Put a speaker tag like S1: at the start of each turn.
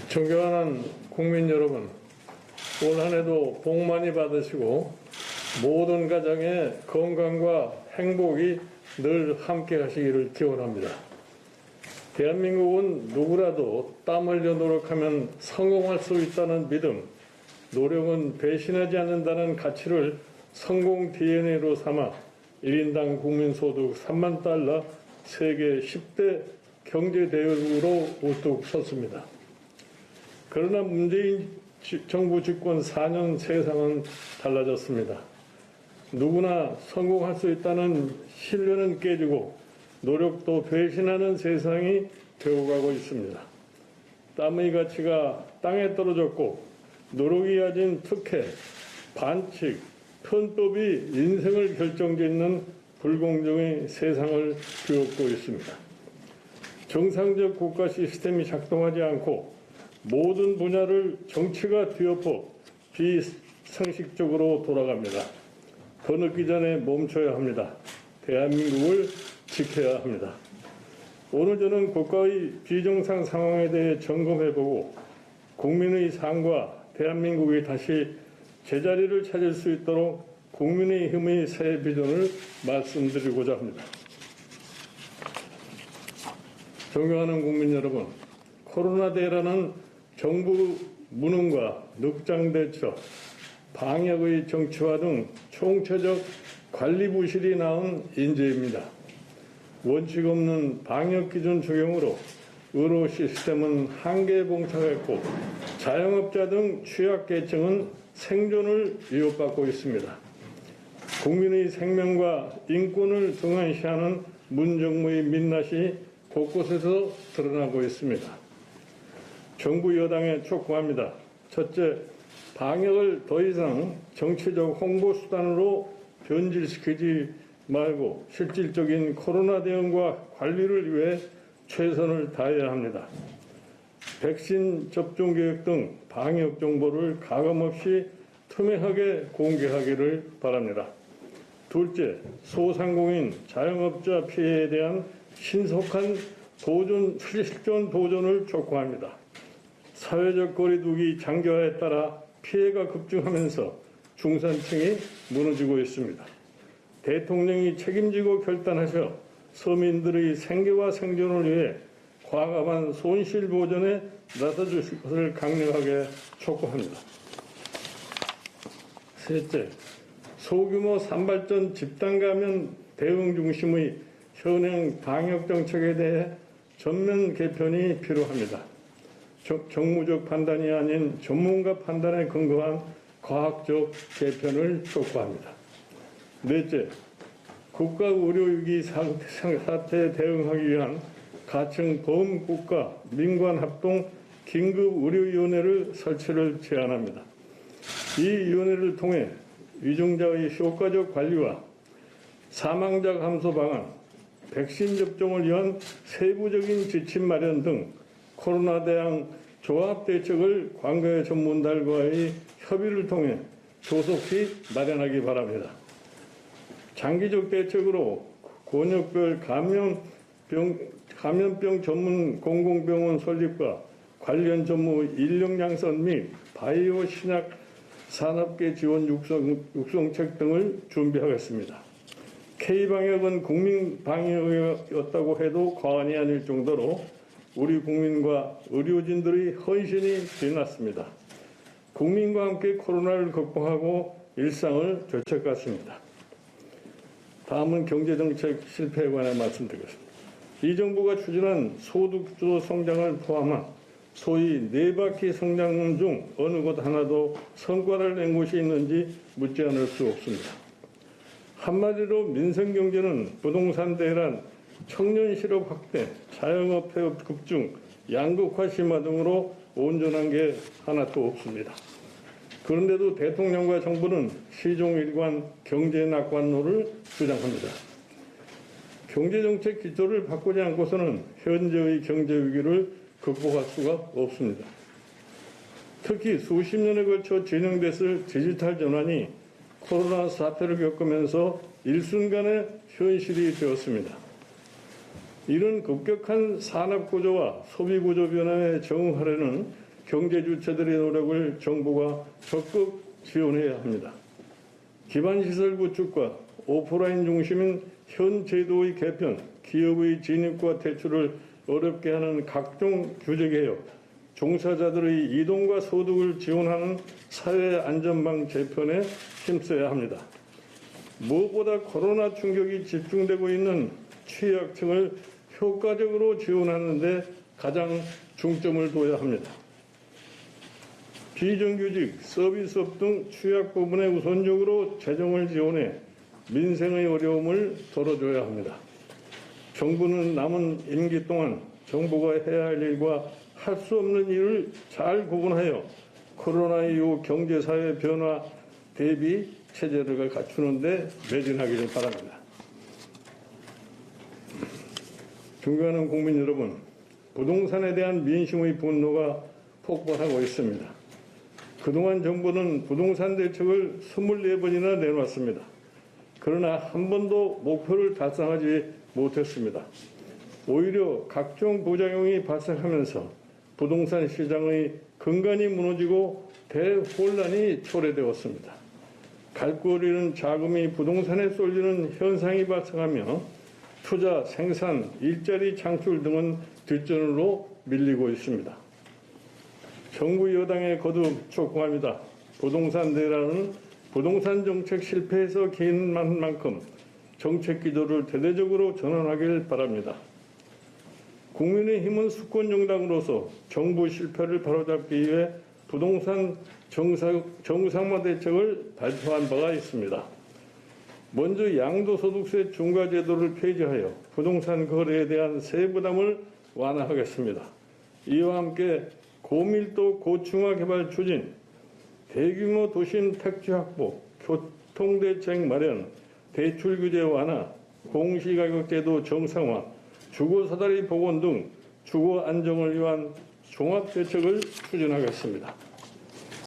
S1: 존경하는 국민 여러분, 올 한해도 복 많이 받으시고 모든 가정의 건강과 행복이 늘 함께 하시기를 기원합니다. 대한민국은 누구라도 땀 흘려 노력하면 성공할 수 있다는 믿음, 노력은 배신하지 않는다는 가치를 성공 DNA로 삼아 1인당 국민소득 3만 달러 세계 10대 경제대국으로 우뚝 섰습니다. 그러나 문재인 정부 집권 4년 세상은 달라졌습니다. 누구나 성공할 수 있다는 신뢰는 깨지고 노력도 배신하는 세상이 되어가고 있습니다. 땀의 가치가 땅에 떨어졌고 노력이 가진 특혜, 반칙, 편법이 인생을 결정짓는 불공정의 세상을 비웃고 있습니다. 정상적 국가 시스템이 작동하지 않고 모든 분야를 정치가 뒤엎어 비상식적으로 돌아갑니다. 더 늦기 전에 멈춰야 합니다. 대한민국을 지켜야 합니다. 오늘 저는 국가의 비정상 상황에 대해 점검해보고 국민의 삶과 대한민국이 다시 제자리를 찾을 수 있도록 국민의힘의 새 비전을 말씀드리고자 합니다. 존경하는 국민 여러분, 코로나 대란은 정부 무능과 늑장 대처, 방역의 정치화 등 총체적 관리 부실이 낳은 인재입니다. 원칙 없는 방역 기준 적용으로 의료 시스템은 한계에 봉착했고 자영업자 등 취약계층은 생존을 위협받고 있습니다. 국민의 생명과 인권을 등한시하는 문정부의 민낯이 곳곳에서 드러나고 있습니다. 정부 여당에 촉구합니다. 첫째, 방역을 더 이상 정치적 홍보 수단으로 변질시키지 말고 실질적인 코로나 대응과 관리를 위해 최선을 다해야 합니다. 백신 접종 계획 등 방역 정보를 가감없이 투명하게 공개하기를 바랍니다. 둘째, 소상공인, 자영업자 피해에 대한 신속한 실전 도전을 촉구합니다. 사회적 거리두기 장기화에 따라 피해가 급증하면서 중산층이 무너지고 있습니다. 대통령이 책임지고 결단하셔 서민들의 생계와 생존을 위해 과감한 손실 보전에 나서주실 것을 강력하게 촉구합니다. 셋째, 소규모 산발전 집단 감염 대응 중심의 현행 방역 정책에 대해 전면 개편이 필요합니다. 정무적 판단이 아닌 전문가 판단에 근거한 과학적 개편을 촉구합니다. 넷째, 국가 의료위기 사태에 대응하기 위한 가청 범국가 민관 합동 긴급의료위원회를 설치를 제안합니다. 이 위원회를 통해 위중자의 효과적 관리와 사망자 감소 방안, 백신 접종을 위한 세부적인 지침 마련 등 코로나 대응 조합 대책을 관계 전문가들과의 협의를 통해 조속히 마련하기 바랍니다. 장기적 대책으로 권역별 감염병 전문 공공병원 설립과 관련 전무 인력 양선 및 바이오 신약 산업계 지원 육성책 등을 준비하겠습니다. K방역은 국민 방역이었다고 해도 과언이 아닐 정도로 우리 국민과 의료진들의 헌신이 빛났습니다. 국민과 함께 코로나를 극복하고 일상을 되찾겠습니다. 다음은 경제정책 실패에 관해 말씀드리겠습니다. 이 정부가 추진한 소득주도 성장을 포함한 소위 네 바퀴 성장 중 어느 것 하나도 성과를 낸 곳이 있는지 묻지 않을 수 없습니다. 한마디로 민생경제는 부동산 대란, 청년 실업 확대, 자영업 폐업 급증, 양극화 심화 등으로 온전한 게 하나도 없습니다. 그런데도 대통령과 정부는 시종일관 경제 낙관론을 주장합니다. 경제정책 기조를 바꾸지 않고서는 현재의 경제 위기를 극복할 수가 없습니다. 특히 수십 년에 걸쳐 진행됐을 디지털 전환이 코로나 사태를 겪으면서 일순간에 현실이 되었습니다. 이런 급격한 산업구조와 소비구조 변화에 적응하려는 경제주체들의 노력을 정부가 적극 지원해야 합니다. 기반시설 구축과 오프라인 중심인 현 제도의 개편, 기업의 진입과 퇴출을 어렵게 하는 각종 규제 개혁, 종사자들의 이동과 소득을 지원하는 사회안전망 재편에 힘써야 합니다. 무엇보다 코로나 충격이 집중되고 있는 취약층을 효과적으로 지원하는 데 가장 중점을 둬야 합니다. 비정규직, 서비스업 등 취약 부분에 우선적으로 재정을 지원해 민생의 어려움을 덜어줘야 합니다. 정부는 남은 임기 동안 정부가 해야 할 일과 할 수 없는 일을 잘 구분하여 코로나19 경제사회 변화 대비 체제를 갖추는 데 매진하기를 바랍니다. 존경하는 국민 여러분, 부동산에 대한 민심의 분노가 폭발하고 있습니다. 그동안 정부는 부동산 대책을 24번이나 내놓았습니다. 그러나 한 번도 목표를 달성하지 못했습니다. 오히려 각종 부작용이 발생하면서 부동산 시장의 근간이 무너지고 대혼란이 초래되었습니다. 갈구어리는 자금이 부동산에 쏠리는 현상이 발생하며 투자, 생산, 일자리 창출 등은 뒷전으로 밀리고 있습니다. 정부 여당에 거듭 촉구합니다. 부동산 대란은 부동산 정책 실패에서 기인한 만큼 정책 기조를 대대적으로 전환하길 바랍니다. 국민의힘은 수권정당으로서 정부 실패를 바로잡기 위해 부동산 정상화 대책을 발표한 바가 있습니다. 먼저 양도소득세 중과제도를 폐지하여 부동산 거래에 대한 세부담을 완화하겠습니다. 이와 함께 고밀도 고층화 개발 추진, 대규모 도심 택지 확보, 교통대책 마련, 대출 규제 완화, 공시가격제도 정상화, 주거사다리 복원 등 주거 안정을 위한 종합대책을 추진하겠습니다.